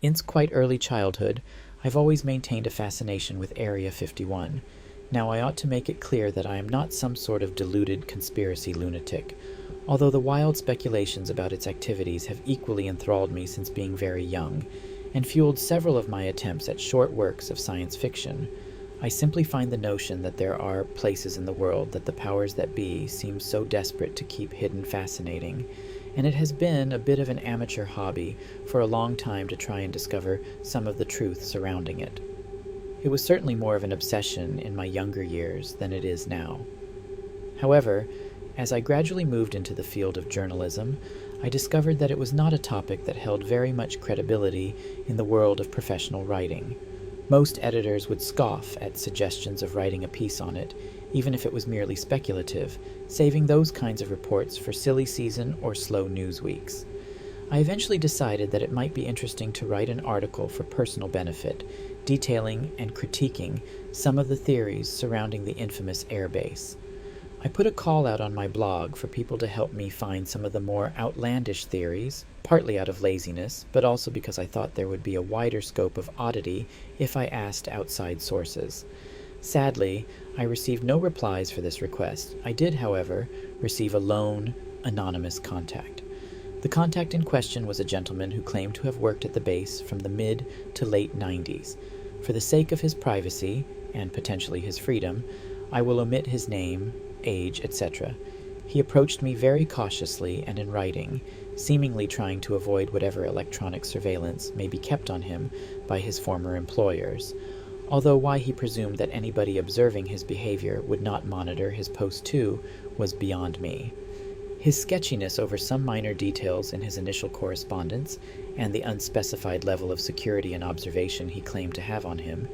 Since quite early childhood, I've always maintained a fascination with Area 51. Now, I ought to make it clear that I am not some sort of deluded conspiracy lunatic, although the wild speculations about its activities have equally enthralled me since being very young, and fueled several of my attempts at short works of science fiction. I simply find the notion that there are places in the world that the powers that be seem so desperate to keep hidden fascinating, and it has been a bit of an amateur hobby for a long time to try and discover some of the truth surrounding it. It was certainly more of an obsession in my younger years than it is now. However, as I gradually moved into the field of journalism, I discovered that it was not a topic that held very much credibility in the world of professional writing. Most editors would scoff at suggestions of writing a piece on it, even if it was merely speculative, saving those kinds of reports for silly season or slow news weeks. I eventually decided that it might be interesting to write an article for personal benefit, detailing and critiquing some of the theories surrounding the infamous airbase. I put a call out on my blog for people to help me find some of the more outlandish theories, partly out of laziness, but also because I thought there would be a wider scope of oddity if I asked outside sources. Sadly, I received no replies for this request. I did, however, receive a lone, anonymous contact. The contact in question was a gentleman who claimed to have worked at the base from the mid to late 90s. For the sake of his privacy, and potentially his freedom, I will omit his name, age, etc. He approached me very cautiously and in writing, seemingly trying to avoid whatever electronic surveillance may be kept on him by his former employers, although why he presumed that anybody observing his behavior would not monitor his post too was beyond me. His sketchiness over some minor details in his initial correspondence, and the unspecified level of security and observation he claimed to have on him,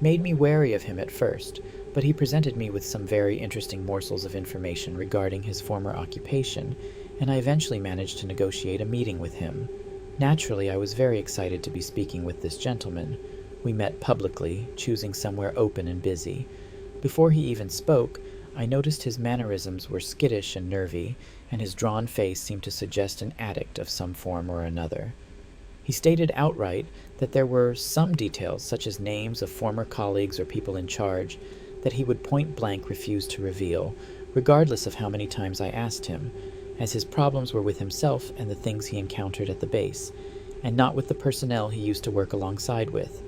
made me wary of him at first, but he presented me with some very interesting morsels of information regarding his former occupation, and I eventually managed to negotiate a meeting with him. Naturally, I was very excited to be speaking with this gentleman. We met publicly, choosing somewhere open and busy. Before he even spoke, I noticed his mannerisms were skittish and nervy, and his drawn face seemed to suggest an addict of some form or another. He stated outright that there were some details, such as names of former colleagues or people in charge, that he would point-blank refuse to reveal, regardless of how many times I asked him, as his problems were with himself and the things he encountered at the base, and not with the personnel he used to work alongside with.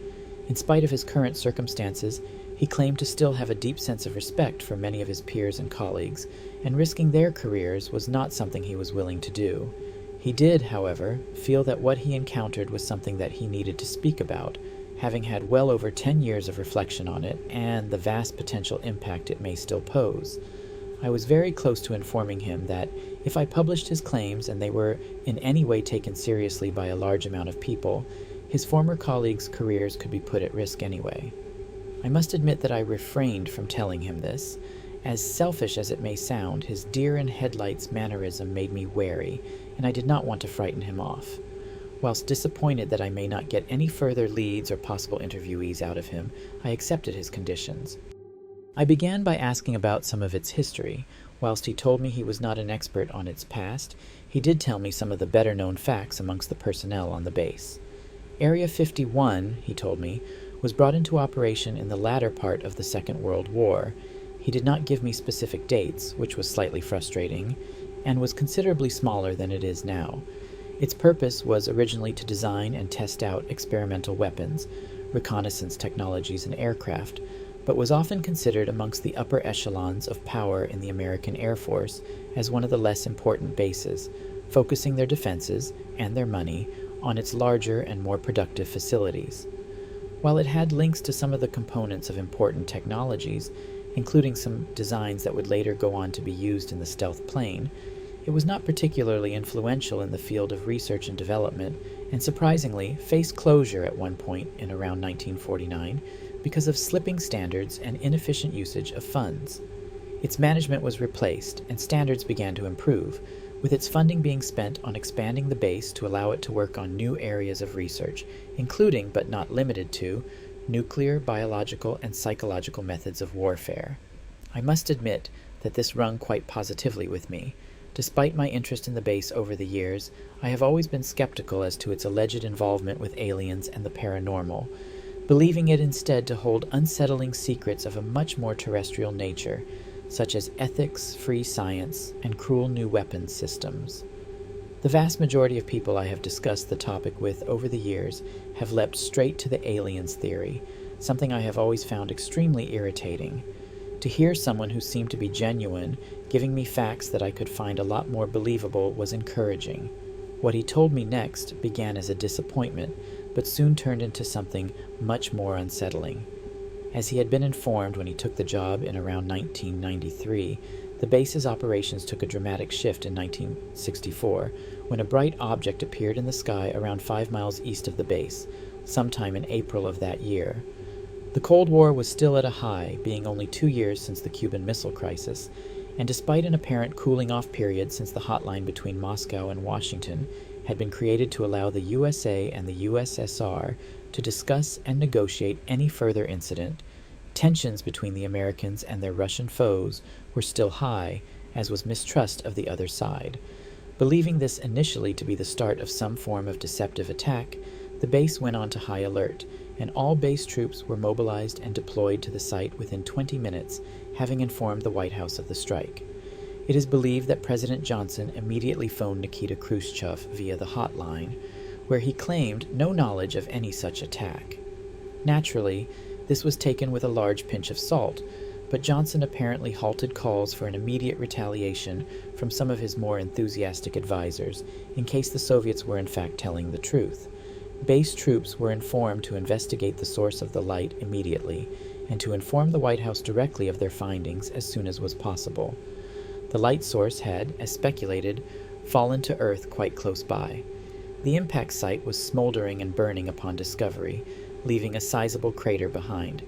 In spite of his current circumstances, he claimed to still have a deep sense of respect for many of his peers and colleagues, and risking their careers was not something he was willing to do. He did, however, feel that what he encountered was something that he needed to speak about, having had well over 10 years of reflection on it and the vast potential impact it may still pose. I was very close to informing him that if I published his claims and they were in any way taken seriously by a large amount of people, his former colleagues' careers could be put at risk anyway. I must admit that I refrained from telling him this. As selfish as it may sound, his deer-in-headlights mannerism made me wary, and I did not want to frighten him off. Whilst disappointed that I may not get any further leads or possible interviewees out of him, I accepted his conditions. I began by asking about some of its history. Whilst he told me he was not an expert on its past, he did tell me some of the better-known facts amongst the personnel on the base. Area 51, he told me, was brought into operation in the latter part of the Second World War. He did not give me specific dates, which was slightly frustrating, and was considerably smaller than it is now. Its purpose was originally to design and test out experimental weapons, reconnaissance technologies, and aircraft, but was often considered amongst the upper echelons of power in the American Air Force as one of the less important bases, focusing their defenses and their money on its larger and more productive facilities. While it had links to some of the components of important technologies, including some designs that would later go on to be used in the stealth plane, it was not particularly influential in the field of research and development, and surprisingly faced closure at one point in around 1949 because of slipping standards and inefficient usage of funds. Its management was replaced, and standards began to improve, with its funding being spent on expanding the base to allow it to work on new areas of research, including, but not limited to, nuclear, biological, and psychological methods of warfare. I must admit that this rung quite positively with me. Despite my interest in the base over the years, I have always been skeptical as to its alleged involvement with aliens and the paranormal, believing it instead to hold unsettling secrets of a much more terrestrial nature, such as ethics, free science, and cruel new weapons systems. The vast majority of people I have discussed the topic with over the years have leapt straight to the aliens theory, something I have always found extremely irritating. To hear someone who seemed to be genuine giving me facts that I could find a lot more believable was encouraging. What he told me next began as a disappointment, but soon turned into something much more unsettling. As he had been informed when he took the job in around 1993, the base's operations took a dramatic shift in 1964, when a bright object appeared in the sky around 5 miles east of the base, sometime in April of that year. The Cold War was still at a high, being only 2 years since the Cuban Missile Crisis, and despite an apparent cooling-off period since the hotline between Moscow and Washington had been created to allow the USA and the USSR to discuss and negotiate any further incident, tensions between the Americans and their Russian foes were still high, as was mistrust of the other side. Believing this initially to be the start of some form of deceptive attack, the base went on to high alert, and all base troops were mobilized and deployed to the site within 20 minutes, having informed the White House of the strike. It is believed that President Johnson immediately phoned Nikita Khrushchev via the hotline, where he claimed no knowledge of any such attack. Naturally, this was taken with a large pinch of salt, but Johnson apparently halted calls for an immediate retaliation from some of his more enthusiastic advisors, in case the Soviets were in fact telling the truth. Base troops were informed to investigate the source of the light immediately, and to inform the White House directly of their findings as soon as was possible. The light source had, as speculated, fallen to Earth quite close by. The impact site was smoldering and burning upon discovery, leaving a sizable crater behind.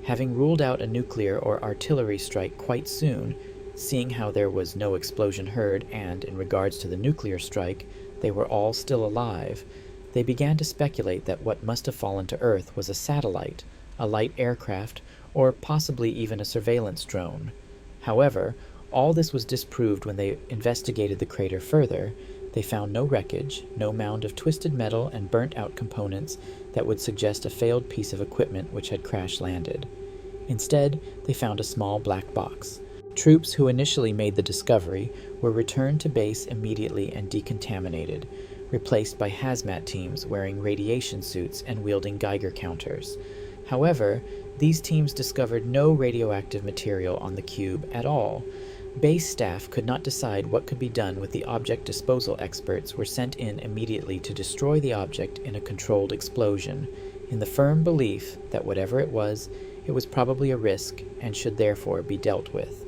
Having ruled out a nuclear or artillery strike quite soon, seeing how there was no explosion heard and, in regards to the nuclear strike, they were all still alive, they began to speculate that what must have fallen to Earth was a satellite, a light aircraft, or possibly even a surveillance drone. However, all this was disproved when they investigated the crater further. They found no wreckage, no mound of twisted metal and burnt-out components that would suggest a failed piece of equipment which had crash-landed. Instead, they found a small black box. Troops who initially made the discovery were returned to base immediately and decontaminated, replaced by hazmat teams wearing radiation suits and wielding Geiger counters. However, these teams discovered no radioactive material on the cube at all. Base staff could not decide what could be done with the object. Disposal experts were sent in immediately to destroy the object in a controlled explosion, in the firm belief that whatever it was probably a risk and should therefore be dealt with.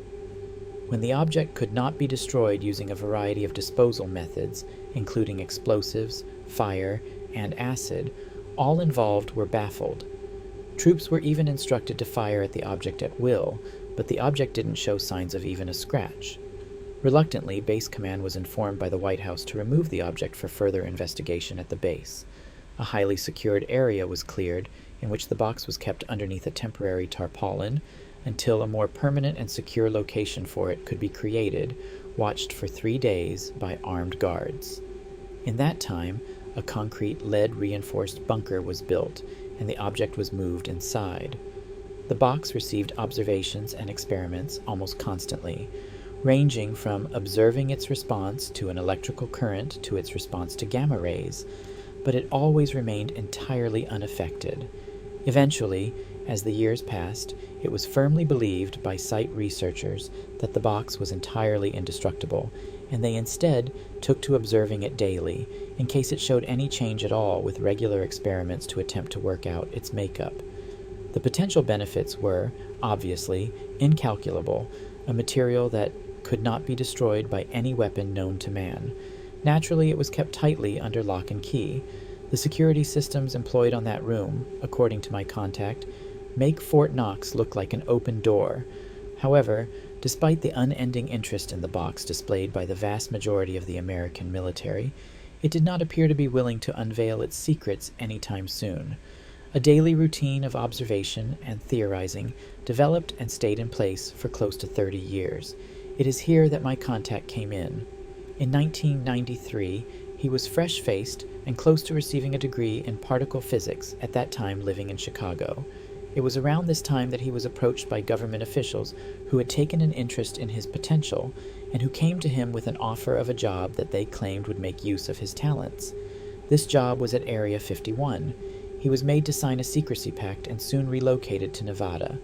When the object could not be destroyed using a variety of disposal methods, including explosives, fire, and acid, all involved were baffled. Troops were even instructed to fire at the object at will, but the object didn't show signs of even a scratch. Reluctantly, Base Command was informed by the White House to remove the object for further investigation at the base. A highly secured area was cleared, in which the box was kept underneath a temporary tarpaulin, until a more permanent and secure location for it could be created, watched for 3 days by armed guards. In that time, a concrete lead-reinforced bunker was built, and the object was moved inside. The box received observations and experiments almost constantly, ranging from observing its response to an electrical current to its response to gamma rays, but it always remained entirely unaffected. Eventually, as the years passed, it was firmly believed by site researchers that the box was entirely indestructible, and they instead took to observing it daily, in case it showed any change at all, with regular experiments to attempt to work out its makeup. The potential benefits were, obviously, incalculable, a material that could not be destroyed by any weapon known to man. Naturally, it was kept tightly under lock and key. The security systems employed on that room, according to my contact, make Fort Knox look like an open door. However, despite the unending interest in the box displayed by the vast majority of the American military, it did not appear to be willing to unveil its secrets anytime soon. A daily routine of observation and theorizing developed and stayed in place for close to 30 years. It is here that my contact came in. In 1993, he was fresh-faced and close to receiving a degree in particle physics, at that time living in Chicago. It was around this time that he was approached by government officials who had taken an interest in his potential and who came to him with an offer of a job that they claimed would make use of his talents. This job was at Area 51. He was made to sign a secrecy pact and soon relocated to Nevada.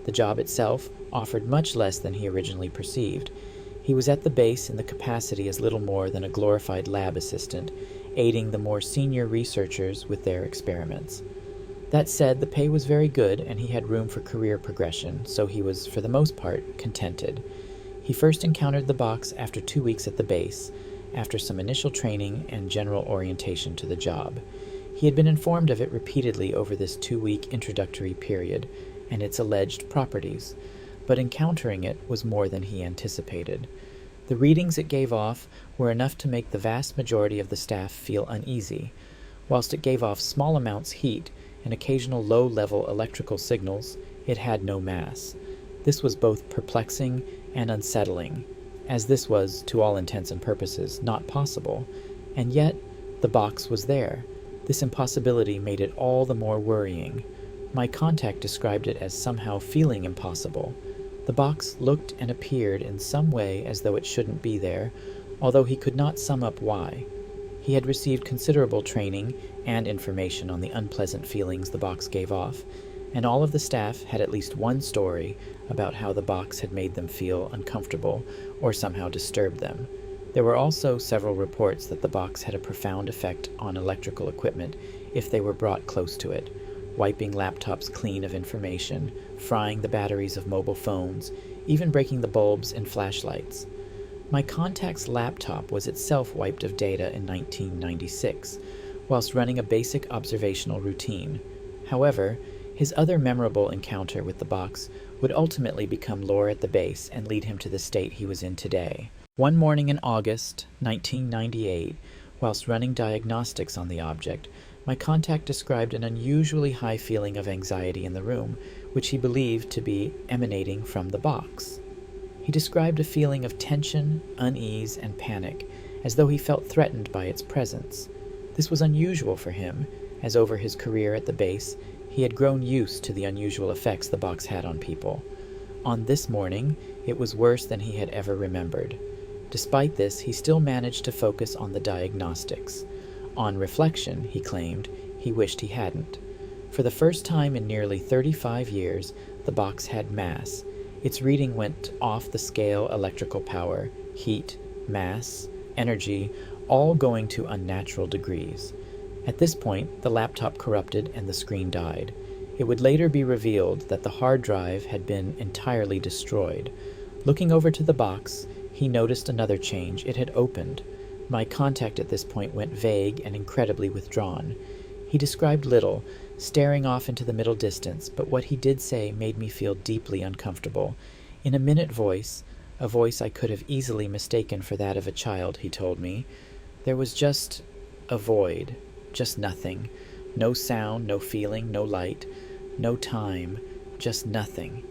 The job itself offered much less than he originally perceived. He was at the base in the capacity as little more than a glorified lab assistant, aiding the more senior researchers with their experiments. That said, the pay was very good and he had room for career progression, so he was, for the most part, contented. He first encountered the box after 2 weeks at the base, after some initial training and general orientation to the job. He had been informed of it repeatedly over this 2-week introductory period and its alleged properties, but encountering it was more than he anticipated. The readings it gave off were enough to make the vast majority of the staff feel uneasy. Whilst it gave off small amounts heat and occasional low-level electrical signals, it had no mass. This was both perplexing and unsettling, as this was, to all intents and purposes, not possible. And yet, the box was there. This impossibility made it all the more worrying. My contact described it as somehow feeling impossible. The box looked and appeared in some way as though it shouldn't be there, although he could not sum up why. He had received considerable training and information on the unpleasant feelings the box gave off, and all of the staff had at least one story about how the box had made them feel uncomfortable or somehow disturbed them. There were also several reports that the box had a profound effect on electrical equipment if they were brought close to it, wiping laptops clean of information, frying the batteries of mobile phones, even breaking the bulbs in flashlights. My contact's laptop was itself wiped of data in 1996, whilst running a basic observational routine. However, his other memorable encounter with the box would ultimately become lore at the base and lead him to the state he was in today. One morning in August 1998, whilst running diagnostics on the object, my contact described an unusually high feeling of anxiety in the room, which he believed to be emanating from the box. He described a feeling of tension, unease, and panic, as though he felt threatened by its presence. This was unusual for him, as over his career at the base, he had grown used to the unusual effects the box had on people. On this morning, it was worse than he had ever remembered. Despite this, he still managed to focus on the diagnostics. On reflection, he claimed, he wished he hadn't. For the first time in nearly 35 years, the box had mass. Its reading went off the scale electrical power, heat, mass, energy, all going to unnatural degrees. At this point, the laptop corrupted and the screen died. It would later be revealed that the hard drive had been entirely destroyed. Looking over to the box, he noticed another change. It had opened. My contact at this point went vague and incredibly withdrawn. He described little, staring off into the middle distance, but what he did say made me feel deeply uncomfortable. In a minute voice, a voice I could have easily mistaken for that of a child, he told me, there was just a void, just nothing. No sound, no feeling, no light, no time, just nothing.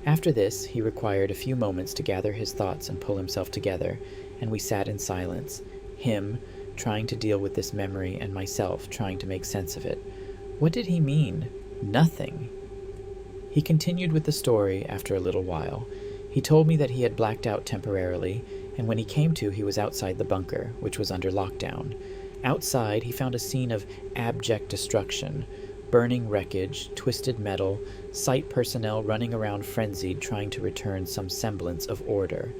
After this, he required a few moments to gather his thoughts and pull himself together, and we sat in silence, him trying to deal with this memory and myself trying to make sense of it. What did he mean? Nothing. He continued with the story after a little while. He told me that he had blacked out temporarily, and when he came to, he was outside the bunker, which was under lockdown. Outside, he found a scene of abject destruction, burning wreckage, twisted metal, site personnel running around frenzied trying to return some semblance of order.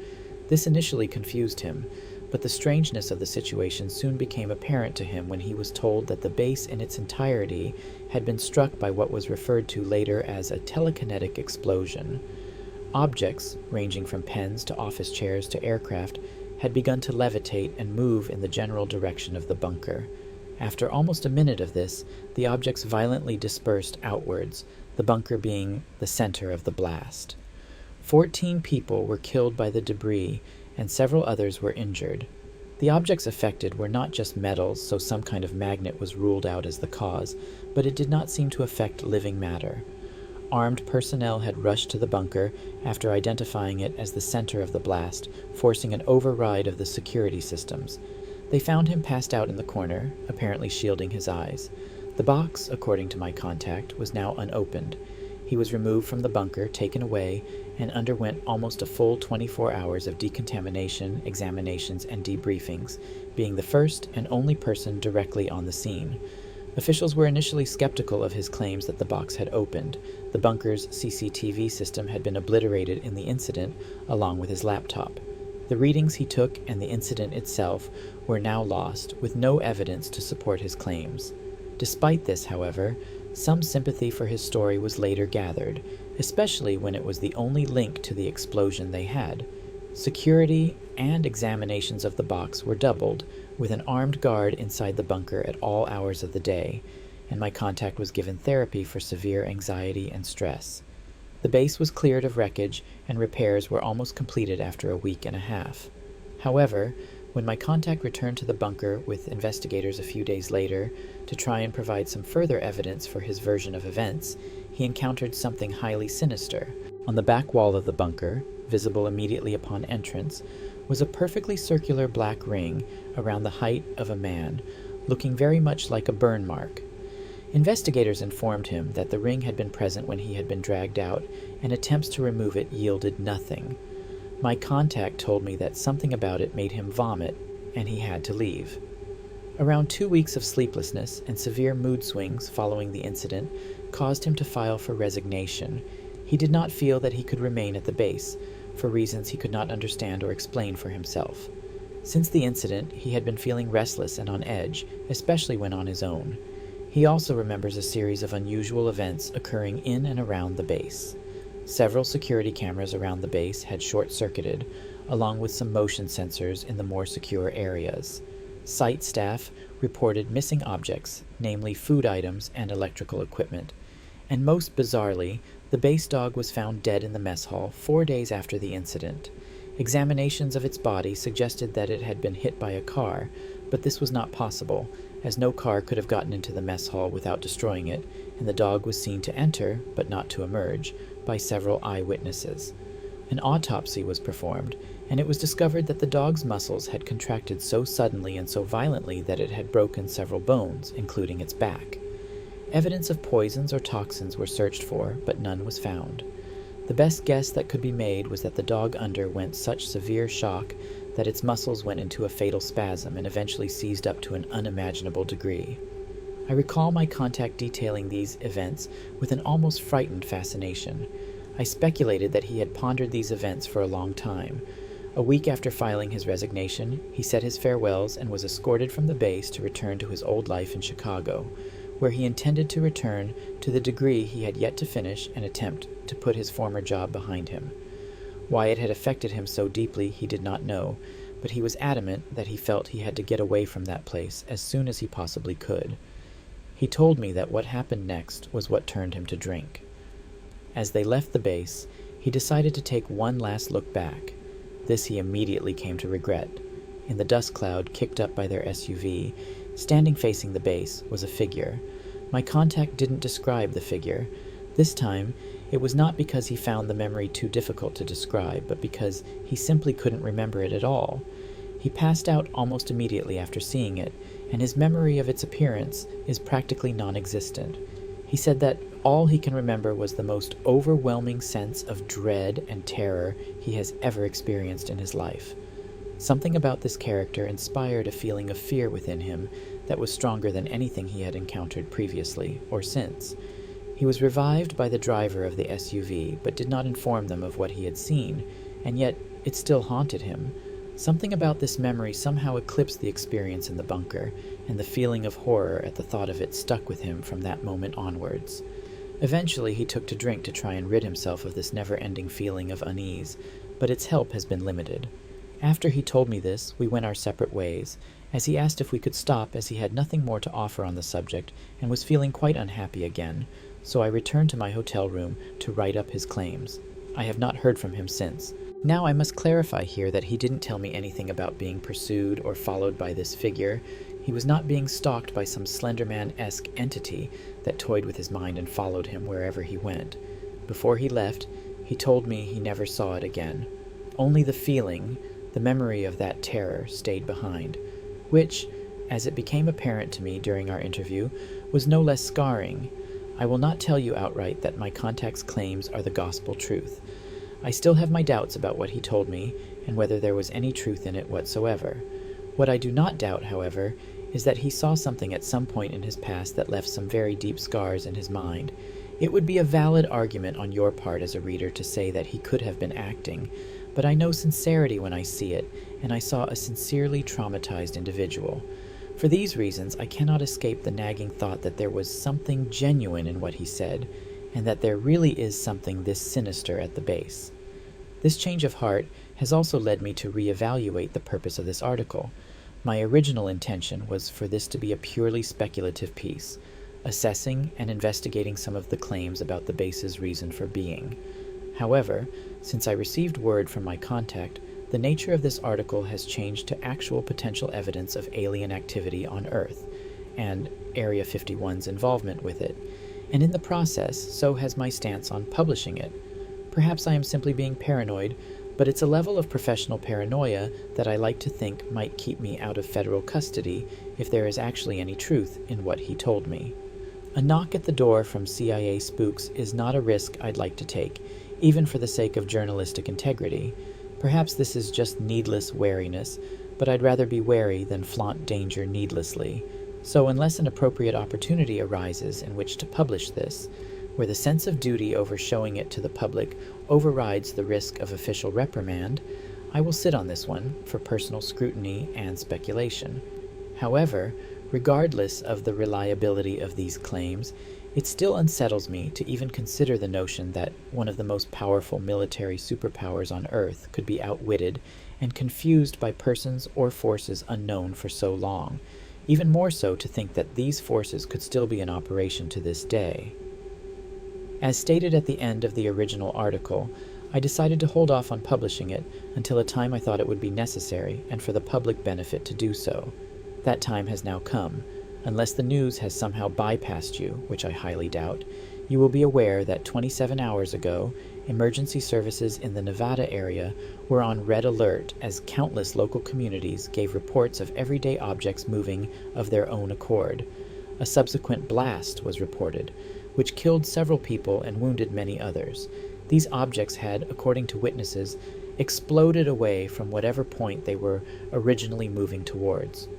This initially confused him, but the strangeness of the situation soon became apparent to him when he was told that the base in its entirety had been struck by what was referred to later as a telekinetic explosion. Objects, ranging from pens to office chairs to aircraft, had begun to levitate and move in the general direction of the bunker. After almost a minute of this, the objects violently dispersed outwards, the bunker being the center of the blast. 14 people were killed by the debris, and several others were injured. The objects affected were not just metals, so some kind of magnet was ruled out as the cause, but it did not seem to affect living matter. Armed personnel had rushed to the bunker after identifying it as the center of the blast, forcing an override of the security systems. They found him passed out in the corner, apparently shielding his eyes. The box, according to my contact, was now unopened. He was removed from the bunker, taken away, and underwent almost a full 24 hours of decontamination, examinations, and debriefings, being the first and only person directly on the scene. Officials were initially skeptical of his claims that the box had opened. The bunker's CCTV system had been obliterated in the incident, along with his laptop. The readings he took and the incident itself were now lost, with no evidence to support his claims. Despite this, however, some sympathy for his story was later gathered, especially when it was the only link to the explosion they had. Security and examinations of the box were doubled, with an armed guard inside the bunker at all hours of the day, and my contact was given therapy for severe anxiety and stress. The base was cleared of wreckage, and repairs were almost completed after a week and a half. However, when my contact returned to the bunker with investigators a few days later to try and provide some further evidence for his version of events, he encountered something highly sinister. On the back wall of the bunker, visible immediately upon entrance, was a perfectly circular black ring around the height of a man, looking very much like a burn mark. Investigators informed him that the ring had been present when he had been dragged out, and attempts to remove it yielded nothing. My contact told me that something about it made him vomit, and he had to leave. Around 2 weeks of sleeplessness and severe mood swings following the incident caused him to file for resignation. He did not feel that he could remain at the base, for reasons he could not understand or explain for himself. Since the incident, he had been feeling restless and on edge, especially when on his own. He also remembers a series of unusual events occurring in and around the base. Several security cameras around the base had short-circuited, along with some motion sensors in the more secure areas. Site staff reported missing objects, namely food items and electrical equipment. And most bizarrely, the base dog was found dead in the mess hall 4 days after the incident. Examinations of its body suggested that it had been hit by a car, but this was not possible, as no car could have gotten into the mess hall without destroying it, and the dog was seen to enter, but not to emerge, by several eyewitnesses. An autopsy was performed, and it was discovered that the dog's muscles had contracted so suddenly and so violently that it had broken several bones, including its back. Evidence of poisons or toxins were searched for, but none was found. The best guess that could be made was that the dog underwent such severe shock that its muscles went into a fatal spasm and eventually seized up to an unimaginable degree. I recall my contact detailing these events with an almost frightened fascination. I speculated that he had pondered these events for a long time. A week after filing his resignation, he said his farewells and was escorted from the base to return to his old life in Chicago, where he intended to return to the degree he had yet to finish and attempt to put his former job behind him. Why it had affected him so deeply he did not know, but he was adamant that he felt he had to get away from that place as soon as he possibly could. He told me that what happened next was what turned him to drink. As they left the base, he decided to take one last look back. This he immediately came to regret. In the dust cloud kicked up by their SUV, standing facing the base, was a figure. My contact didn't describe the figure. This time, it was not because he found the memory too difficult to describe, but because he simply couldn't remember it at all. He passed out almost immediately after seeing it, and his memory of its appearance is practically non-existent. He said that all he can remember was the most overwhelming sense of dread and terror he has ever experienced in his life. Something about this character inspired a feeling of fear within him that was stronger than anything he had encountered previously or since. He was revived by the driver of the SUV, but did not inform them of what he had seen, and yet it still haunted him. Something about this memory somehow eclipsed the experience in the bunker, and the feeling of horror at the thought of it stuck with him from that moment onwards. Eventually he took to drink to try and rid himself of this never-ending feeling of unease, but its help has been limited. After he told me this, we went our separate ways, as he asked if we could stop as he had nothing more to offer on the subject and was feeling quite unhappy again, so I returned to my hotel room to write up his claims. I have not heard from him since. Now I must clarify here that he didn't tell me anything about being pursued or followed by this figure. He was not being stalked by some Slenderman-esque entity that toyed with his mind and followed him wherever he went. Before he left, he told me he never saw it again. Only the feeling, the memory of that terror stayed behind, which, as it became apparent to me during our interview, was no less scarring. I will not tell you outright that my contact's claims are the gospel truth. I still have my doubts about what he told me and whether there was any truth in it whatsoever. What I do not doubt, however, is that he saw something at some point in his past that left some very deep scars in his mind. It would be a valid argument on your part as a reader to say that he could have been acting, but I know sincerity when I see it, and I saw a sincerely traumatized individual. For these reasons, I cannot escape the nagging thought that there was something genuine in what he said, and that there really is something this sinister at the base. This change of heart has also led me to reevaluate the purpose of this article. My original intention was for this to be a purely speculative piece, assessing and investigating some of the claims about the base's reason for being. However, since I received word from my contact, the nature of this article has changed to actual potential evidence of alien activity on Earth, and Area 51's involvement with it, and in the process, so has my stance on publishing it. Perhaps I am simply being paranoid, but it's a level of professional paranoia that I like to think might keep me out of federal custody if there is actually any truth in what he told me. A knock at the door from CIA spooks is not a risk I'd like to take, even for the sake of journalistic integrity. Perhaps this is just needless wariness, but I'd rather be wary than flaunt danger needlessly. So unless an appropriate opportunity arises in which to publish this, where the sense of duty over showing it to the public overrides the risk of official reprimand, I will sit on this one for personal scrutiny and speculation. However, regardless of the reliability of these claims, it still unsettles me to even consider the notion that one of the most powerful military superpowers on Earth could be outwitted and confused by persons or forces unknown for so long, even more so to think that these forces could still be in operation to this day. As stated at the end of the original article, I decided to hold off on publishing it until a time I thought it would be necessary and for the public benefit to do so. That time has now come. Unless the news has somehow bypassed you, which I highly doubt, you will be aware that 27 hours ago, emergency services in the Nevada area were on red alert as countless local communities gave reports of everyday objects moving of their own accord. A subsequent blast was reported, which killed several people and wounded many others. These objects had, according to witnesses, exploded away from whatever point they were originally moving towards.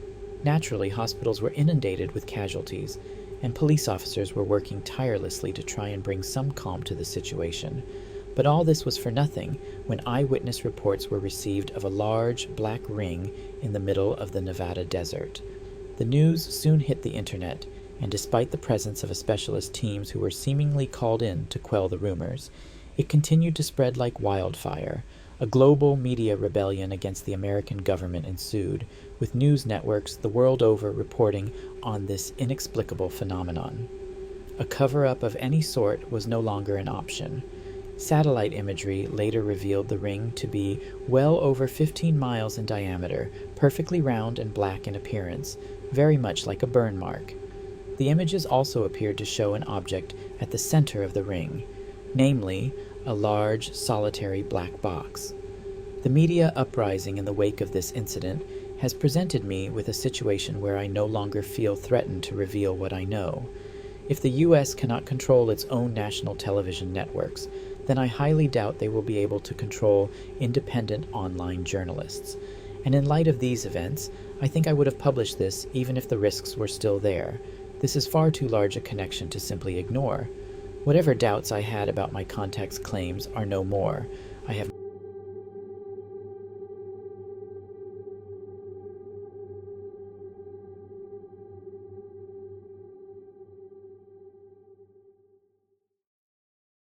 Naturally, hospitals were inundated with casualties, and police officers were working tirelessly to try and bring some calm to the situation. But all this was for nothing when eyewitness reports were received of a large black ring in the middle of the Nevada desert. The news soon hit the internet, and despite the presence of specialist teams who were seemingly called in to quell the rumors, it continued to spread like wildfire. A global media rebellion against the American government ensued, with news networks the world over reporting on this inexplicable phenomenon. A cover-up of any sort was no longer an option. Satellite imagery later revealed the ring to be well over 15 miles in diameter, perfectly round and black in appearance, very much like a burn mark. The images also appeared to show an object at the center of the ring, namely, a large, solitary black box. The media uprising in the wake of this incident has presented me with a situation where I no longer feel threatened to reveal what I know. If the U.S. cannot control its own national television networks, then I highly doubt they will be able to control independent online journalists. And in light of these events, I think I would have published this even if the risks were still there. This is far too large a connection to simply ignore. Whatever doubts I had about my contact's claims are no more. I have